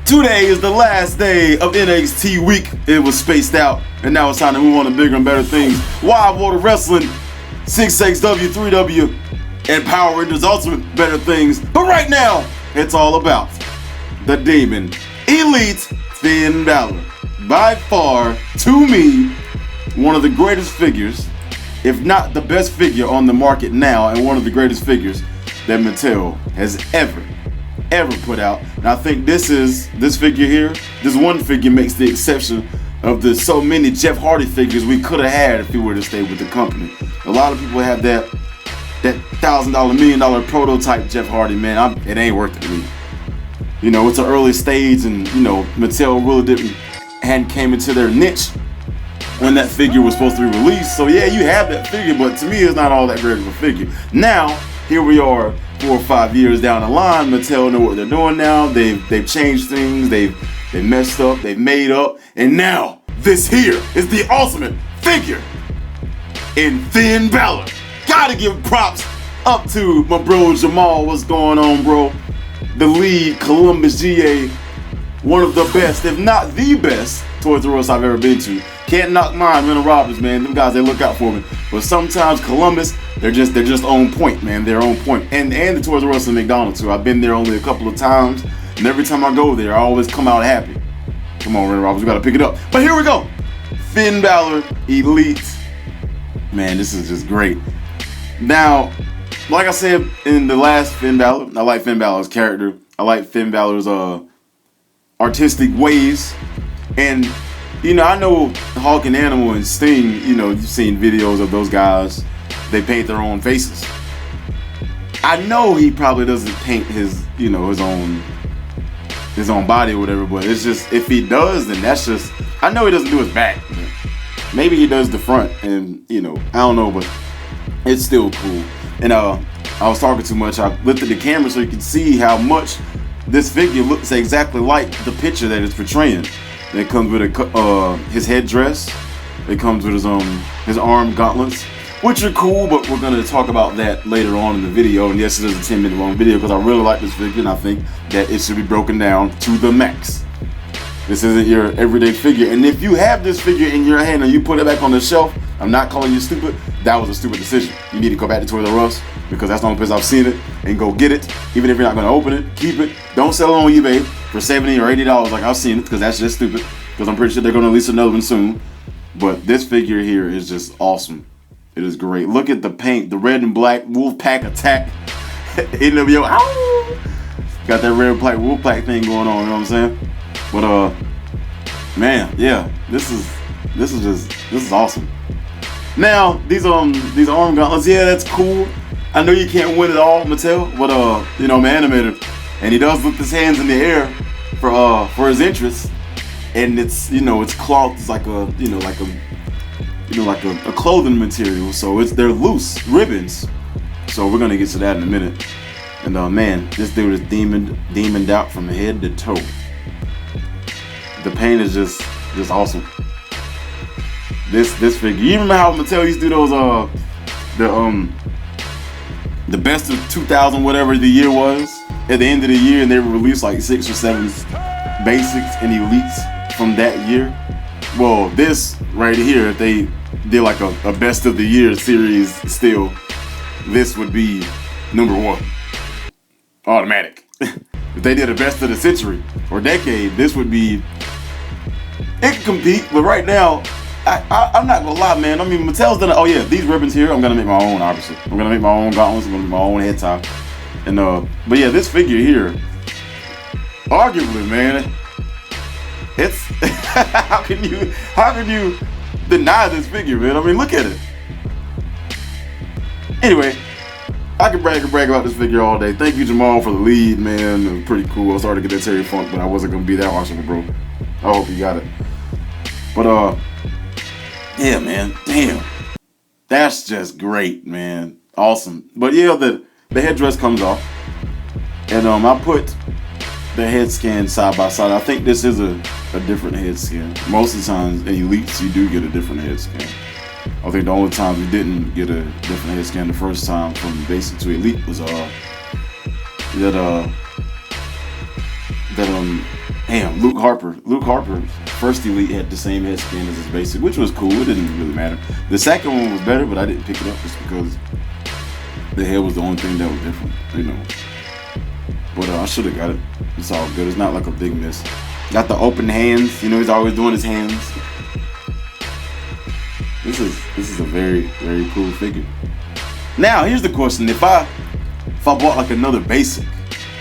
Today is the last day of NXT week. It was spaced out, and now it's time to move on to bigger and better things. Wild Water Wrestling, 6XW, 3W, and Power Rangers Ultimate better things. But right now, it's all about the Demon Elite Finn Bálor. By far, to me, one of the greatest figures, if not the best figure on the market now, and one of the greatest figures that Mattel has ever put out. And I think this figure here, this one figure makes the exception of the so many Jeff Hardy figures we could have had if we were to stay with the company. A lot of people have that $1,000, $1 million prototype Jeff Hardy, man. It ain't worth it to me. You know, it's an early stage, and you know, Mattel really hadn't came into their niche when that figure was supposed to be released. So yeah, you have that figure, but to me, it's not all that great of a figure. Now, here we are, 4 or 5 years down the line. Mattel know what they're doing now. They've changed things. They've messed up. They've made up. And now this here is the ultimate figure in Finn Bálor. Gotta give props up to my bro Jamal. What's going on, bro? The lead Columbus GA, one of the best, if not the best, Toys R Us I've ever been to. Can't knock mine, Rental Robbers, man. Them guys, they look out for me. But sometimes Columbus, they're just on point, man. They're on point. And the Toys R Us and McDonald's too. I've been there only a couple of times, and every time I go there, I always come out happy. Come on, Rental Robbers, we gotta pick it up. But here we go. Finn Bálor Elite. Man, this is just great. Now, like I said in the last Finn Bálor, I like Finn Bálor's character. I like Finn Bálor's artistic ways. And you know, I know Hulk and Animal and Sting, you know, you've seen videos of those guys. They paint their own faces. I know he probably doesn't paint his own body or whatever, but it's just, if he does, then that's just, I know he doesn't do his back. Maybe he does the front, and you know, I don't know, but it's still cool. And I was talking too much. I lifted the camera so you can see how much this figure looks exactly like the picture that it's portraying. It comes with his headdress. It comes with his arm gauntlets, which are cool, but we're gonna talk about that later on in the video. And yes, it is a 10-minute long video because I really like this figure, and I think that it should be broken down to the max. This isn't your everyday figure, and if you have this figure in your hand and you put it back on the shelf, I'm not calling you stupid. That was a stupid decision. You need to go back to Toys R Us because that's the only place I've seen it, and go get it. Even if you're not gonna open it, keep it. Don't sell it on eBay for $70 or $80 like I've seen it, because that's just stupid. Because I'm pretty sure they're gonna release another one soon. But this figure here is just awesome. It is great. Look at the paint, the red and black Wolfpack attack. NWO, ow! Got that red and black Wolfpack thing going on. You know what I'm saying? But man, yeah, this is awesome. Now these arm gauntlets, yeah, that's cool. I know you can't win it all, Mattel, but you know, I'm an animator, and he does lift his hands in the air for his interest, and it's, you know, it's cloth. It's like a clothing material, so they're loose ribbons. So we're gonna get to that in a minute. And man, this dude is demoned out from head to toe. The paint is just awesome. This figure. You remember how Mattel used to do those the best of 2000 whatever the year was at the end of the year, and they would release like 6 or 7 basics and elites from that year? Well, this right here, if they did like a best of the year series still, this would be #1. Automatic. If they did a best of the century or decade, this would be, it can compete, but right now, I'm not gonna lie, man. I mean, Mattel's done it. Oh yeah, these ribbons here, I'm gonna make my own, obviously. I'm gonna make my own gauntlets, I'm gonna make my own head tie. And but yeah, this figure here, arguably, man, it's how can you deny this figure, man? I mean, look at it. Anyway, I can brag about this figure all day. Thank you, Jamal, for the lead, man. It was pretty cool. I was starting to get that Terry Funk, but I wasn't gonna be that watching it, bro. I hope you got it. But yeah, man, damn, that's just great, man, awesome. But yeah, the headdress comes off, and I put the head scan side by side. I think this is a different head scan. Most of the times in Elites, you do get a different head scan. I think the only time we didn't get a different head scan the first time from basic to Elite was Damn, Luke Harper. Luke Harper's first Elite had the same head scan as his basic, which was cool. It didn't really matter. The second one was better, but I didn't pick it up just because the head was the only thing that was different, you know. But I should have got it. It's all good. It's not like a big miss. Got the open hands. You know, he's always doing his hands. This is a very, very cool figure. Now, here's the question. If I bought like another basic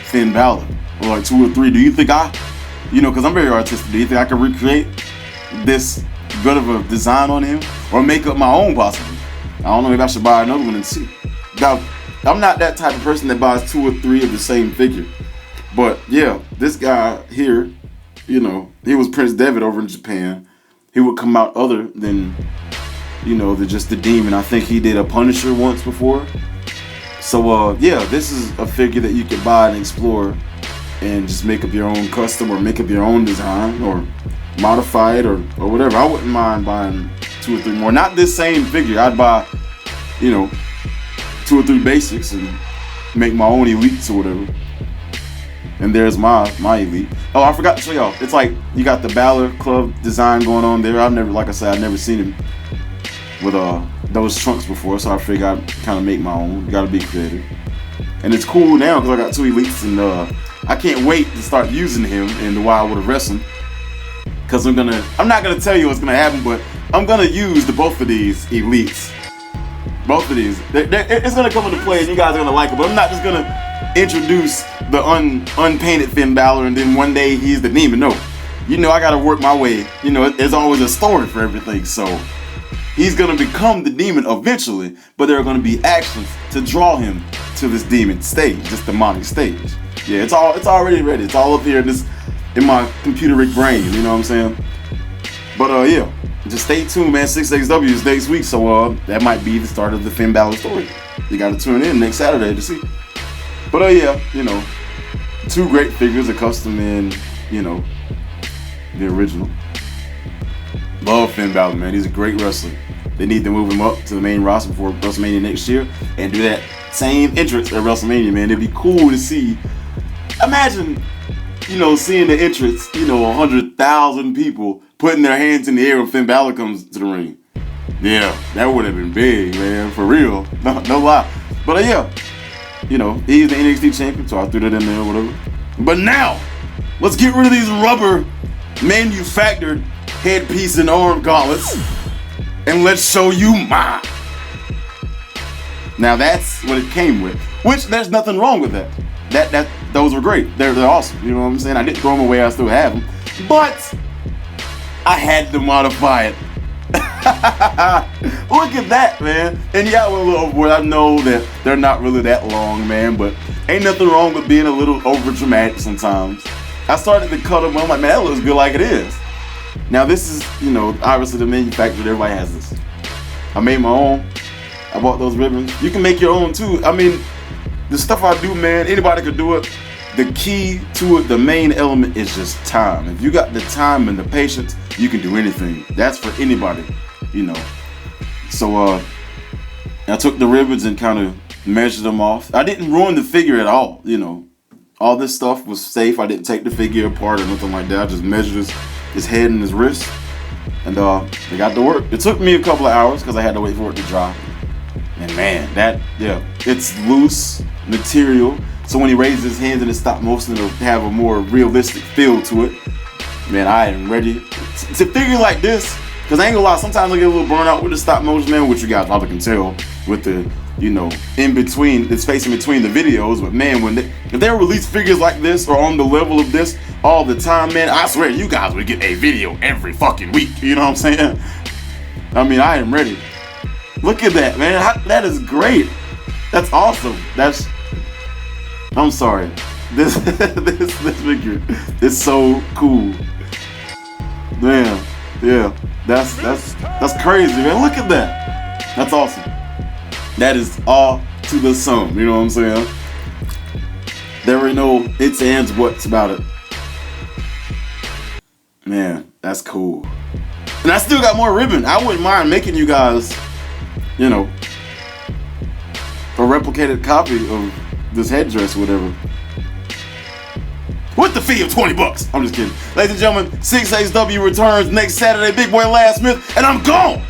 Finn Bálor, or like 2 or 3, do you think you know, because I'm very artistic, do you think I could recreate this good of a design on him? Or make up my own possibly? I don't know, maybe I should buy another one and see. Now, I'm not that type of person that buys 2 or 3 of the same figure. But yeah, this guy here, you know, he was Prince Devitt over in Japan. He would come out other than, you know, just the Demon. I think he did a Punisher once before. So yeah, this is a figure that you can buy and explore and just make up your own custom or make up your own design or modify it or whatever. I wouldn't mind buying 2 or 3 more. Not this same figure. I'd buy, you know, 2 or 3 basics and make my own elites or whatever. And there's my elite. Oh, I forgot to show y'all. It's like you got the Bálor Club design going on there. Like I said, I've never seen him with those trunks before, so I figured I'd kind of make my own. You gotta be creative. And it's cool now because I got 2 elites, and I can't wait to start using him in the Wild World of Wrestling. Because I'm not gonna tell you what's gonna happen, but I'm gonna use both of these elites. Both of these. It's gonna come into play and you guys are gonna like it, but I'm not just gonna introduce the unpainted Finn Bálor and then one day he's the Demon. No. You know, I gotta work my way. You know, there's always a story for everything, so he's gonna become the Demon eventually, but there are gonna be actions to draw him to this Demon stage, this demonic stage. Yeah, it's already ready. It's all up here in my computeric brain, you know what I'm saying? But yeah, just stay tuned, man. 6XW is next week, so that might be the start of the Finn Bálor story. You gotta tune in next Saturday to see. But yeah, you know, 2 great figures, a custom and, you know, the original. Love Finn Bálor, man. He's a great wrestler. They need to move him up to the main roster before WrestleMania next year and do that same entrance at WrestleMania, man. It'd be cool to see. Imagine, you know, seeing the entrance, you know, 100,000 people putting their hands in the air when Finn Bálor comes to the ring. Yeah, that would have been big, man, for real. No lie. But yeah, you know, he's the NXT champion, so I threw that in there or whatever. But now, let's get rid of these rubber manufactured headpiece and arm gauntlets, and let's show you mine. Now that's what it came with, which there's nothing wrong with that. Those were great. They're awesome. You know what I'm saying? I didn't throw them away. I still have them, but I had to modify it. Look at that, man. And yeah, we're a little overboard. I know that they're not really that long, man, but ain't nothing wrong with being a little over dramatic sometimes. I started to cut them. I'm like, man, that looks good like it is. Now this is, you know, obviously the manufacturer. Everybody has this. I made my own. I bought those ribbons. You can make your own too. I mean, the stuff I do, man, anybody could do it. The key to it, the main element is just time. If you got the time and the patience, you can do anything. That's for anybody, you know. So I took the ribbons and kind of measured them off. I didn't ruin the figure at all, you know. All this stuff was safe. I didn't take the figure apart or nothing like that. I just measured his head and his wrist, and they got to work. It took me a couple of hours because I had to wait for it to dry. And man, it's loose material. So when he raises his hands in the stop motion, it'll have a more realistic feel to it. Man, I am ready to figure like this. Because I ain't gonna lie, sometimes I get a little burnout with the stop motion, man, which you guys probably can tell with the, you know, the space in between the videos. But man, if they release figures like this or on the level of this all the time, man, I swear you guys would get a video every fucking week. You know what I'm saying? I mean, I am ready. Look at that, man. That is great. That's awesome. I'm sorry. This figure is so cool. Man, yeah. That's crazy, man. Look at that. That's awesome. That is all to the sum. You know what I'm saying? There were no ifs, ands, buts about it. Man, that's cool. And I still got more ribbon. I wouldn't mind making you guys, you know, a replicated copy of this headdress or whatever. with the fee of $20. I'm just kidding. Ladies and gentlemen, 6XW returns next Saturday. Big boy Last Smith, and I'm gone.